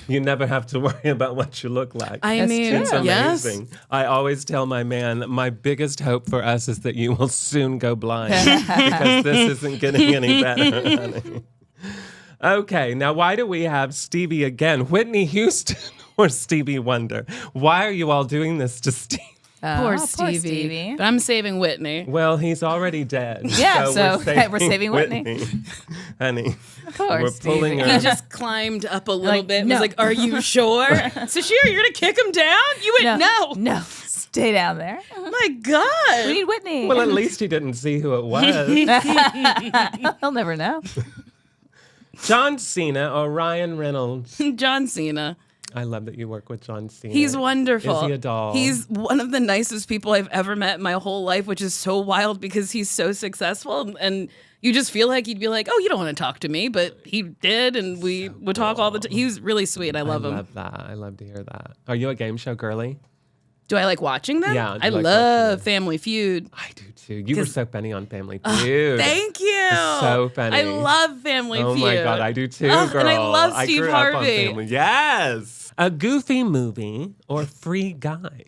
You never have to worry about what you look like. I mean, It's yes. amazing. I always tell my man, my biggest hope for us is that you will soon go blind because this isn't getting any better, honey. Okay, now why do we have Stevie again? Whitney Houston or Stevie Wonder? Why are you all doing this to Stevie? Poor Stevie. But I'm saving Whitney. Well, he's already dead. Yeah, so we're saving Whitney. Honey, Poor we're pulling Stevie. her. He just climbed up a little Like, bit and no. was like, "Are you sure? Sasheer, you're going to kick him down?" You went, "No." No, stay down there. My God. We need Whitney. Well, at least he didn't see who it was. He'll never know. John Cena or Ryan Reynolds? John Cena. I love that you work with John Cena. He's wonderful. Is he a doll? He's one of the nicest people I've ever met in my whole life, which is so wild because he's so successful. And you just feel like he'd be like, "Oh, you don't want to talk to me," but he did, and we would talk all the time. He was really sweet. I love him. I love that. I love to hear that. Are you a game show girly? Do I like watching them? Yeah, do I you like love watching them? Family Feud. I do too. You were so funny on Family Feud. Thank you. So funny. I love Family Oh Feud. my God, I do too, Ugh, girl. and I love Steve grew up on Harvey. Family. Yes. A goofy movie or Free Guy?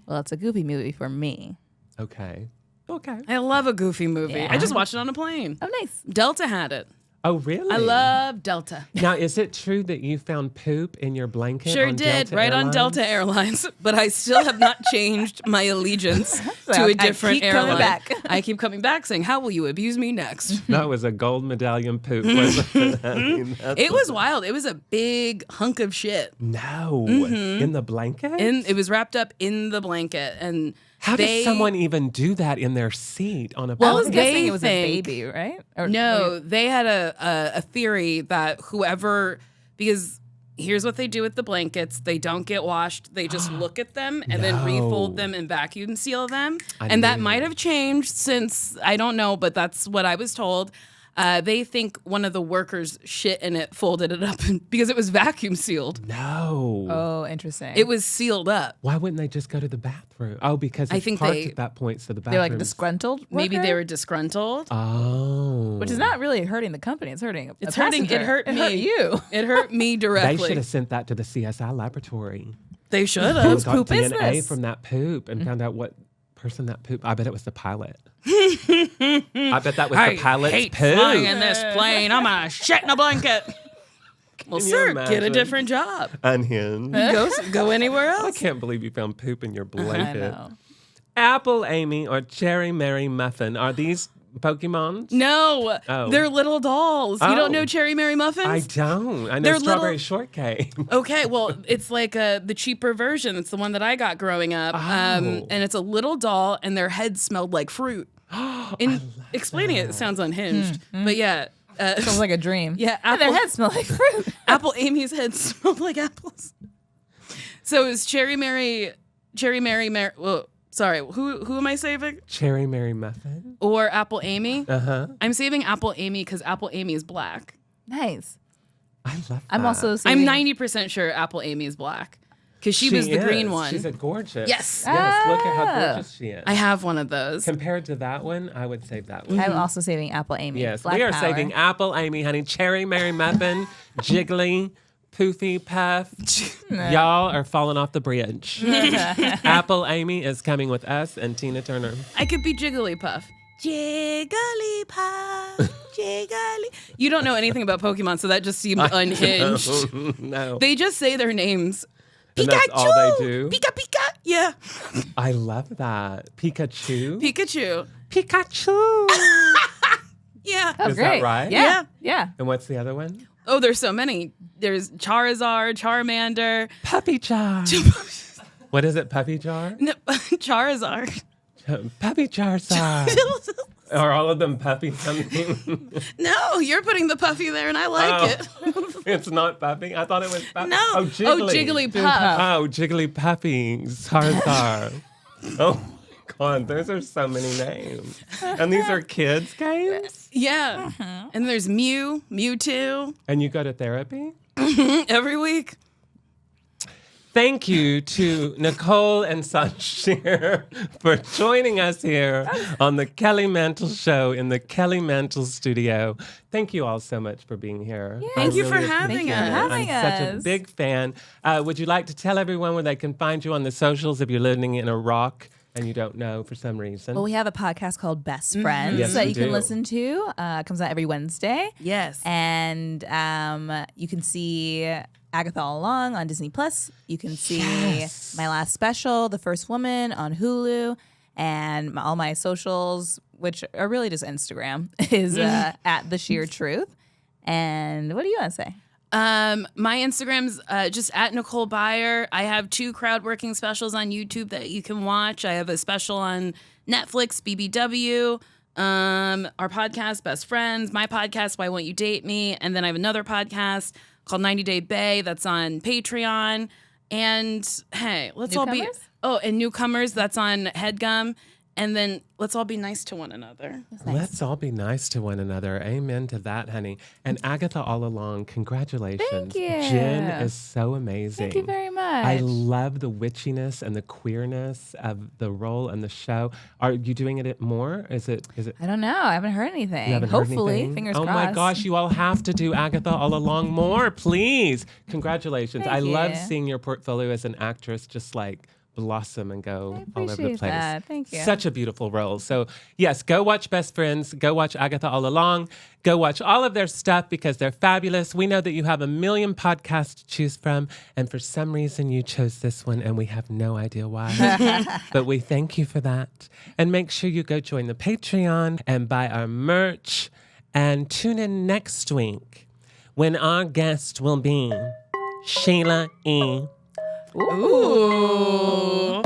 Well, it's a goofy movie for me. Okay. Okay. I love a goofy movie. Yeah. I just watched it on a plane. Oh, nice. Delta had it. Oh, really? I love Delta. Now, is it true that you found poop in your blanket? Sure on did, Delta right on Airlines? Delta Airlines, but I still have not changed my allegiance to I a different keep coming airline. back. I keep coming back saying, "How will you abuse me next?" That was a gold medallion poop, wasn't it? I mean, that's It was wild. It was a big hunk of shit. No. Mm-hmm. In the blanket? And it was wrapped up in the blanket. And How they, does someone even do that in their seat on a I was plane? guessing they it was a think- baby, right? Or, No, they had a theory that whoever, because here's what they do with the blankets. They don't get washed. They just look at them and then refold them and vacuum seal them. And that knew. might have changed since, I don't know, but that's what I was told. They think one of the workers shit in it, folded it up because it was vacuum sealed. No. Oh, interesting. It was sealed up. Why wouldn't they just go to the bathroom? Oh, because I it's think parked they- at that point, so the They're bathroom. like disgruntled. Maybe worker? they were disgruntled. Oh. Which is not really hurting the company. It's hurting. It's a hurting. passenger. It hurt It me. hurt you. It hurt me They directly. should have sent that to the CSI laboratory. They should And have. got poop is DNA this? from that poop and found out what person that poop. I bet it was the pilot. I bet that was the pilot's hate poop. flying in this plane. I'm gonna shit in a blanket. Well, Can you sir, get a imagine? different job. Unhinged. Go anywhere I else. can't believe you found poop in your I blanket. know. Apple Amy or Cherry Mary Muffin? Are these Pokemon? No, Oh. they're little dolls. You Oh. don't know Cherry Mary I Muffins? don't. I know They're strawberry little- shortcake. Okay, well, it's like the cheaper version. It's the one that I got growing up. Oh. And it's a little doll, and their head smelled like fruit. In explaining it sounds unhinged, but yeah. Sounds like a dream. Yeah, And their apple- heads smell like fruit. Apple Amy's head smelled like apples. So is Cherry Mary. Well, sorry, who am I saving? Cherry Mary Muffin? Or Apple Amy? Uh-huh. I'm saving Apple Amy because Apple Amy is black. Nice. I love that. I'm also. I'm saving- 90% sure Apple Amy is black because she was the green is. one. She's a gorgeous. Yes. Yes, look at how Ah. gorgeous she is. I have one of those. Compared to that one, I would save that one. I'm also saving Apple Amy. Yes, Black we are power. saving Apple Amy, honey. Cherry Mary Muffin, Jiggly, Poofy Puff. Y'all are falling off the bridge. Apple Amy is coming with us and Tina Turner. I could be Jigglypuff. Jigglypuff, Jiggly. You don't know anything about Pokemon, so that just seemed unhinged. No. They just say their names. And Pikachu. that's all they do? Pika Pika. Yeah. I love that. Pikachu. Pikachu. Pikachu. Yeah. Oh, Is great. that right? Yeah. Yeah. And what's the other one? Oh, there's so many. There's Charizard, Charmander, Puppy Jar. What is it? Puppy Jar? no, Charizard. Puppy Jar Star. Are all of them puppy something? No, you're putting the puffy there, and I like it. It's not puppy. I thought it was puppy. No. Oh, Jiggly. Jigglypuff. Oh, Jiggly Puppy. Zarzar. Oh, my God. Those are so many names. And these are kids' games? Yeah. And there's Mewtwo And you go to therapy? every week. Thank you to Nicole and Sasheer for joining us here on the Kelly Mantle Show in the Kelly Mantle Studio. Thank you all so much for being here. Thank you for appreciate having it. us. I'm such a big fan. Would you like to tell everyone where they can find you on the socials if you're living in a rock and you don't know for some reason? Well, we have a podcast called Best Friends Yes, that we you can do. listen to. It comes out every Wednesday. Yes. And you can see Agatha All Along on Disney Plus. You can see my last special, The First Woman, on Hulu, and all my socials, which are really just Instagram, is at The Sheer Truth. And what do you want to say? My Instagram's just at Nicole Byer. I have 2 crowd working specials on YouTube that you can watch. I have a special on Netflix, BBW. Our podcast, Best Friends. My podcast, Why Won't You Date Me? And then I have another podcast called 90 Day Bay that's on Patreon. And hey, let's all be and newcomers that's on HeadGum. And then let's all be nice to one another. Let's all be nice to one another. Amen to that, honey. And Agatha All Along, congratulations. Thank you. Jen is so amazing. Thank you very much. I love the witchiness and the queerness of the role and the show. Are you doing it more? Is it? I don't know. I haven't heard anything. You haven't heard Hopefully, anything? fingers Oh crossed. my gosh, you all have to do Agatha All Along more, please. Congratulations. Thank I love you. seeing your portfolio as an actress just like blossom and go all over the appreciate place. that. Thank you. Such a beautiful role. So yes, go watch Best Friends, go watch Agatha All Along, go watch all of their stuff because they're fabulous. We know that you have a million podcasts to choose from, and for some reason you chose this one and we have no idea why. But we thank you for that. And make sure you go join the Patreon and buy our merch, and tune in next week when our guest will be Sheila E. Ooh.